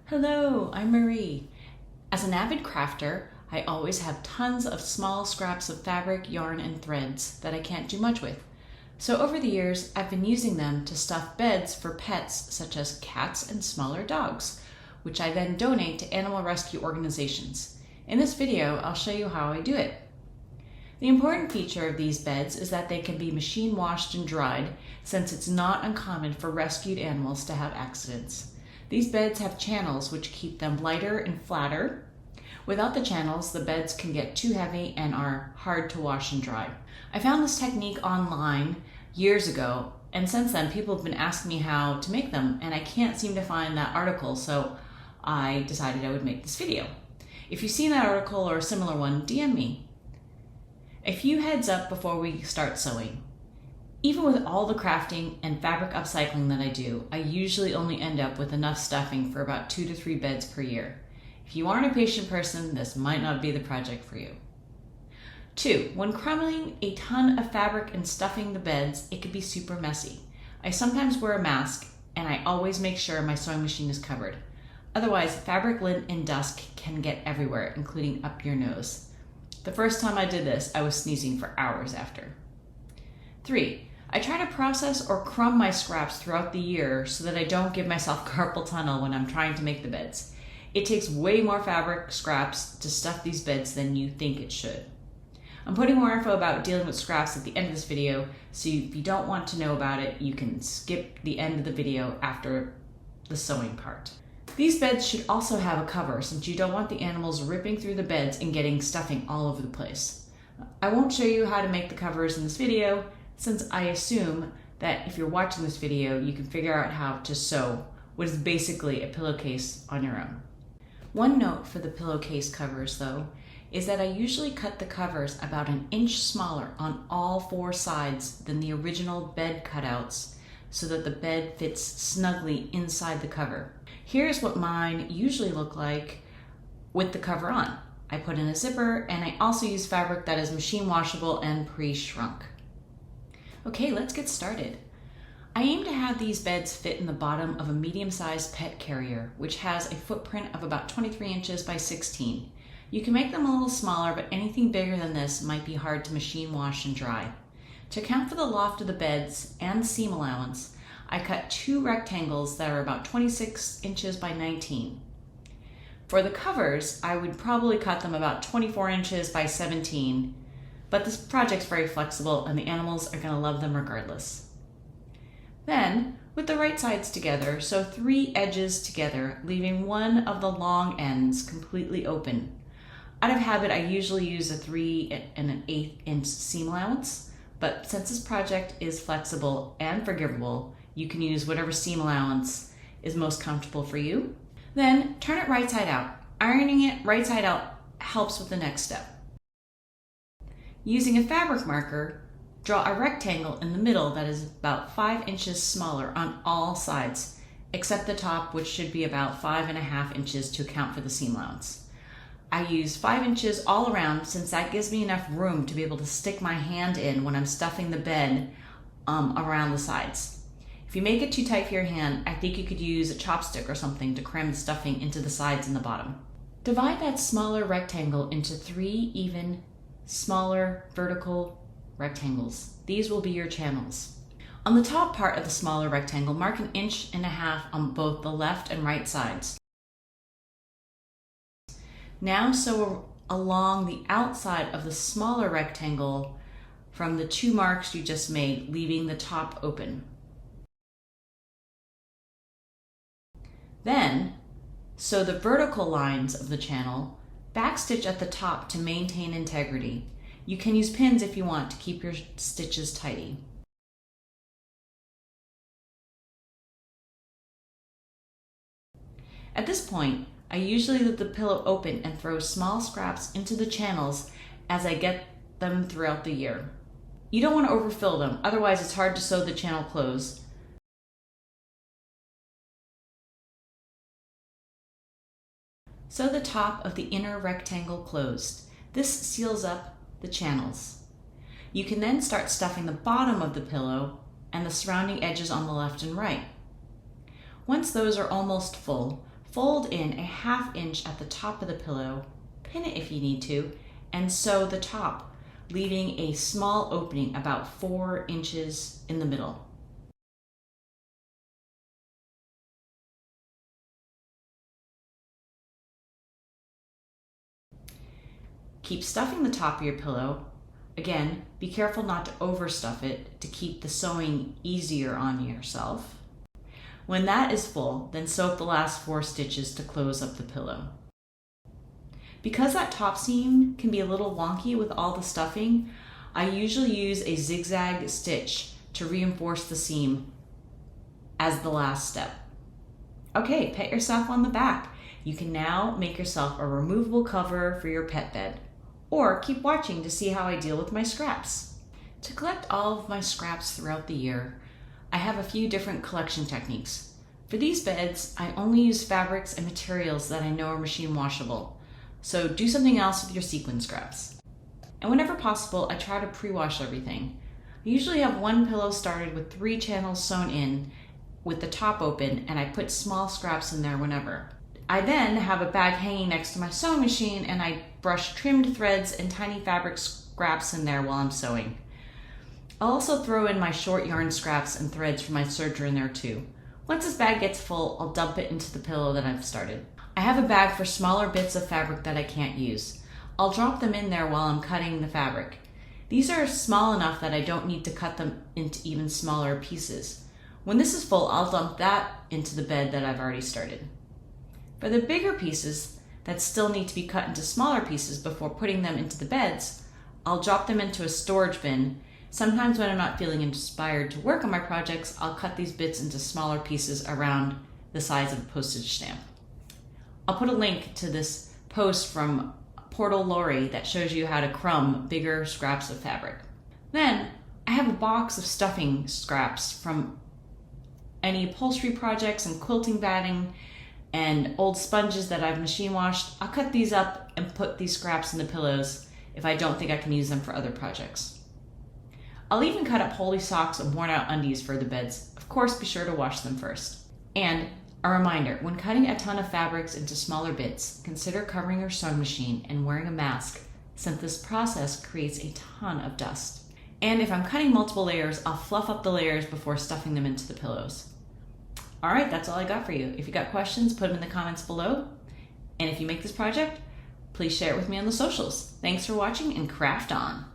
Hello, I'm Marie. As an avid crafter, I always have tons of small scraps of fabric, yarn, and threads that I can't do much with. So over the years, I've been using them to stuff beds for pets such as cats and smaller dogs, which I then donate to animal rescue organizations. In this video, I'll show you how I do it. The important feature of these beds is that they can be machine washed and dried, since it's not uncommon for rescued animals to have accidents. These beds have channels which keep them lighter and flatter. Without the channels, the beds can get too heavy and are hard to wash and dry. I found this technique online years ago, and since then people have been asking me how to make them, and I can't seem to find that article, so I decided I would make this video. If you've seen that article or a similar one, DM me. A few heads up before we start sewing. Even with all the crafting and fabric upcycling that I do, I usually only end up with enough stuffing for about 2 to 3 beds per year. If you aren't a patient person, this might not be the project for you. 2. When crumbling a ton of fabric and stuffing the beds, it can be super messy. I sometimes wear a mask, and I always make sure my sewing machine is covered. Otherwise, fabric, lint, and dust can get everywhere, including up your nose. The first time I did this, I was sneezing for hours after. 3. I try to process or crumb my scraps throughout the year so that I don't give myself carpal tunnel when I'm trying to make the beds. It takes way more fabric scraps to stuff these beds than you think it should. I'm putting more info about dealing with scraps at the end of this video, so if you don't want to know about it, you can skip the end of the video after the sewing part. These beds should also have a cover, since you don't want the animals ripping through the beds and getting stuffing all over the place. I won't show you how to make the covers in this video, since I assume that if you're watching this video, you can figure out how to sew what is basically a pillowcase on your own. One note for the pillowcase covers, though, is that I usually cut the covers about 1 inch smaller on all 4 sides than the original bed cutouts, so that the bed fits snugly inside the cover. Here's what mine usually look like with the cover on. I put in a zipper, and I also use fabric that is machine washable and pre-shrunk. Okay, let's get started. I aim to have these beds fit in the bottom of a medium-sized pet carrier, which has a footprint of about 23 inches by 16. You can make them a little smaller, but anything bigger than this might be hard to machine wash and dry. To account for the loft of the beds and seam allowance, I cut 2 rectangles that are about 26 inches by 19. For the covers, I would probably cut them about 24 inches by 17, but this project's very flexible and the animals are going to love them regardless. Then, with the right sides together, sew 3 edges together, leaving one of the long ends completely open. Out of habit, I usually use a 3 1/8 inch seam allowance, but since this project is flexible and forgivable, you can use whatever seam allowance is most comfortable for you. Then, turn it right side out. Ironing it right side out helps with the next step. Using a fabric marker, draw a rectangle in the middle that is about 5 inches smaller on all sides, except the top, which should be about 5.5 inches to account for the seam allowance. I use 5 inches all around, since that gives me enough room to be able to stick my hand in when I'm stuffing the bed around the sides. If you make it too tight for your hand, I think you could use a chopstick or something to cram the stuffing into the sides and the bottom. Divide that smaller rectangle into 3 even smaller vertical rectangles. These will be your channels. On the top part of the smaller rectangle, mark 1.5 inches on both the left and right sides. Now sew along the outside of the smaller rectangle from the 2 marks you just made, leaving the top open. Then, sew the vertical lines of the channel, backstitch at the top to maintain integrity. You can use pins if you want to keep your stitches tidy. At this point, I usually leave the pillow open and throw small scraps into the channels as I get them throughout the year. You don't want to overfill them, otherwise it's hard to sew the channel closed. Sew the top of the inner rectangle closed. This seals up the channels. You can then start stuffing the bottom of the pillow and the surrounding edges on the left and right. Once those are almost full, Fold in a 1/2 inch at the top of the pillow, pin it if you need to, and sew the top, leaving a small opening about 4 inches in the middle. Keep stuffing the top of your pillow. Again, be careful not to overstuff it to keep the sewing easier on yourself. When that is full, then sew up the last 4 stitches to close up the pillow. Because that top seam can be a little wonky with all the stuffing, I usually use a zigzag stitch to reinforce the seam as the last step. Okay, pat yourself on the back. You can now make yourself a removable cover for your pet bed, or keep watching to see how I deal with my scraps. To collect all of my scraps throughout the year, I have a few different collection techniques. For these beds, I only use fabrics and materials that I know are machine washable, so do something else with your sequin scraps. And whenever possible, I try to pre-wash everything. I usually have one pillow started with 3 channels sewn in with the top open, and I put small scraps in there whenever. I then have a bag hanging next to my sewing machine, and I brush trimmed threads and tiny fabric scraps in there while I'm sewing. I'll also throw in my short yarn scraps and threads from my serger in there too. Once this bag gets full, I'll dump it into the pillow that I've started. I have a bag for smaller bits of fabric that I can't use. I'll drop them in there while I'm cutting the fabric. These are small enough that I don't need to cut them into even smaller pieces. When this is full, I'll dump that into the bed that I've already started. For the bigger pieces that still need to be cut into smaller pieces before putting them into the beds, I'll drop them into a storage bin. Sometimes when I'm not feeling inspired to work on my projects, I'll cut these bits into smaller pieces around the size of a postage stamp. I'll put a link to this post from Portal Lori that shows you how to crumb bigger scraps of fabric. Then I have a box of stuffing scraps from any upholstery projects and quilting batting and old sponges that I've machine washed. I'll cut these up and put these scraps in the pillows if I don't think I can use them for other projects. I'll even cut up holey socks and worn out undies for the beds. Of course, be sure to wash them first. And a reminder, when cutting a ton of fabrics into smaller bits, consider covering your sewing machine and wearing a mask, since this process creates a ton of dust. And if I'm cutting multiple layers, I'll fluff up the layers before stuffing them into the pillows. All right, that's all I got for you. If you got questions, put them in the comments below. And if you make this project, please share it with me on the socials. Thanks for watching and craft on.